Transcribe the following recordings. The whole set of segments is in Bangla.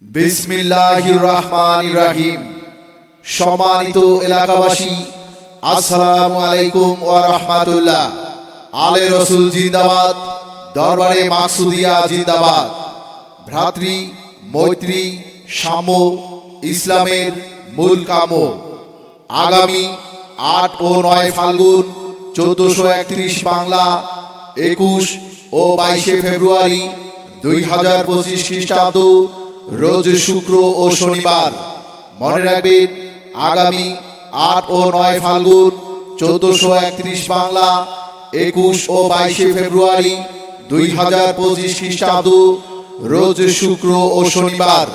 বিসমিল্লাহির রহমানির রহিম। সম্মানিত এলাকাবাসী, আসসালামু আলাইকুম ওয়া রাহমাতুল্লাহ। আলে রসুল জিন্দাবাদ, দরবারে মাকসুদিয়া জিন্দাবাদ। ভ্রাতৃ মৈত্রী সাম্য ইসলামের মূল কাম্য। আগামী ৮ ও ৯ ফাল্গুন ১৪৩১ বাংলা, ২১ ও ২২ ফেব্রুয়ারি ২০২৫ খ্রিস্টাব্দ, রোজ শুক্র ও শনিবার। মনে রাখবেন, আগামী ৮ ও ৯ ফাল্গুন ১৪৩১ বাংলা, ২১ ও ২২ ফেব্রুয়ারি ২০২৫ খ্রিস্টাব্দ, রোজ শুক্র ও শনিবার।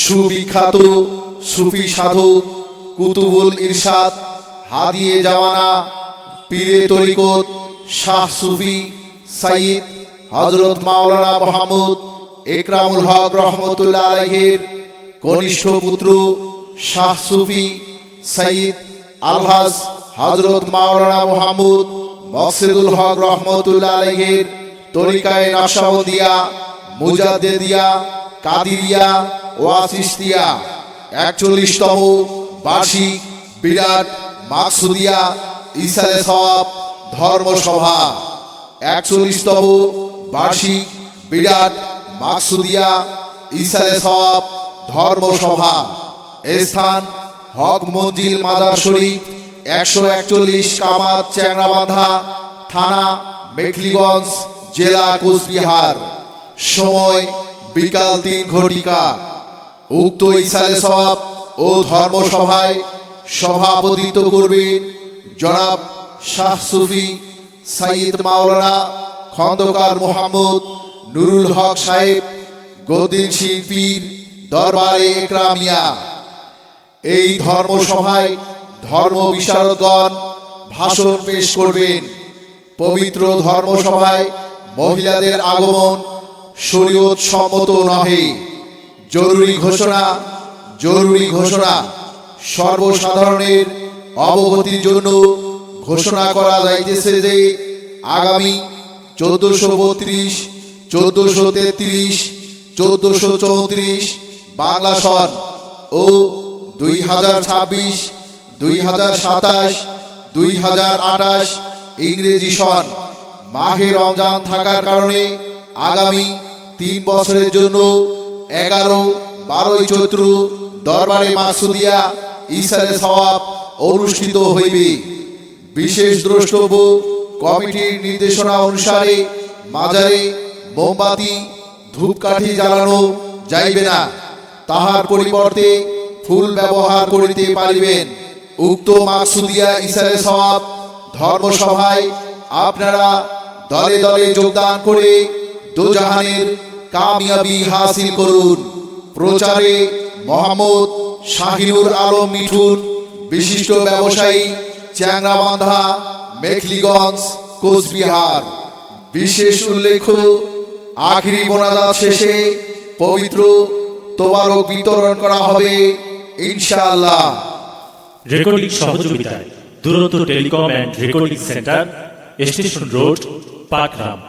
সুবিখ্যাত সুফি সাধক কুতুবুল ইরশাদ হাদিয়ে জামানা পীরে তরিকত শাহ সুফি সাইয়্যিদ হযরত মাওলানা মুহাম্মদ একরামুল হক রহমতুল্লাহ আলাইহির কনিষ্ঠ পুত্র শাহ সুফি সাইয়্যিদ আলহাজ হযরত মাওলানা মুহাম্মদ মকসুদুল হক রহমতুল্লাহ আলাইহির তরিকায়ে নকশবন্দিয়া, মুজাদ্দেদিয়া, কাদিরিয়া ও চিশতিয়া ৪১তম বার্ষিক বিরাট মাকসুদিয়া ইসালে সওয়াব ধর্মসভা। ৪১তম বার্ষিক বিরাট মাকসুদিয়া ইসালে সওয়াব ধর্মসভা। স্থান হক মঞ্জিল মাদার শরীফ, ১৪১ কামাত চ্যাংরাবান্ধা, থানা মেখলিগঞ্জ, জেলা কোচবিহার। সময় বিকাল ৩ ঘটিকা। উক্ত ইসালে সওয়াব ও ধর্মসভায় সভাপতিত্ব করবেন জনাব শাহ সুফি সাইয়্যিদ মাওলানা খন্দকার মোহাম্মদ নুরুল হক সাহেব, গদ্দিনশীল পীর, দরবারে একরামিয়া। এই ধর্মসভায় ধর্ম বিশারদগণ ভাষণ পেশ করবেন। পবিত্র ধর্মসভায় মহিলাদের আগমন শরীয়ত সম্মত নহে। জরুরি ঘোষণা, জরুরি ঘোষণা। সর্বসাধারণের অবগতির জন্য ঘোষণা করা যাইতেছে যে আগামী ১৪৩২, ১৪৩৩, ১৪৩৪ বাংলা সন ও ২০২৬, ২০২৭, ২০২৮ ইংরেজি সন মাহে রমজান থাকার কারণে আগামী ৩ বছরের জন্য ১১-১২ চৈত্র দরবারে মাকসুদিয়া ইসালে সওয়াব অনুষ্ঠিত হইবে। বিশেষ দ্রষ্টব্য, কমিটির নির্দেশনা অনুসারে মাজারে মোমবাতি ধূপকাঠি জ্বালানো যাইবে না। তাহার পরিবর্তে ফুল ব্যবহার করিতে পারিবেন। উক্ত মাকসুদিয়া ইসালে সওয়াব ধর্মসভায় আপনারা দলে দলে যোগদান করে দোজাহানের কামিয়াবি হাসিল করুন। প্রচারে মোহাম্মদ শাহিনুর আলম মিঠুন, বিশিষ্ট ব্যবসায়ী, চ্যাংরাবান্ধা, মেখলিগঞ্জ, কোচবিহার। বিশেষ উল্লেখ্য, আখিরি মোনাজাত শেষে পবিত্র তোবারক বিতরণ করা হবে ইনশাআল্লাহ। রেকর্ডিং সহযোগিতায় দুরন্ত telecom and recording centre, station road, Patgram.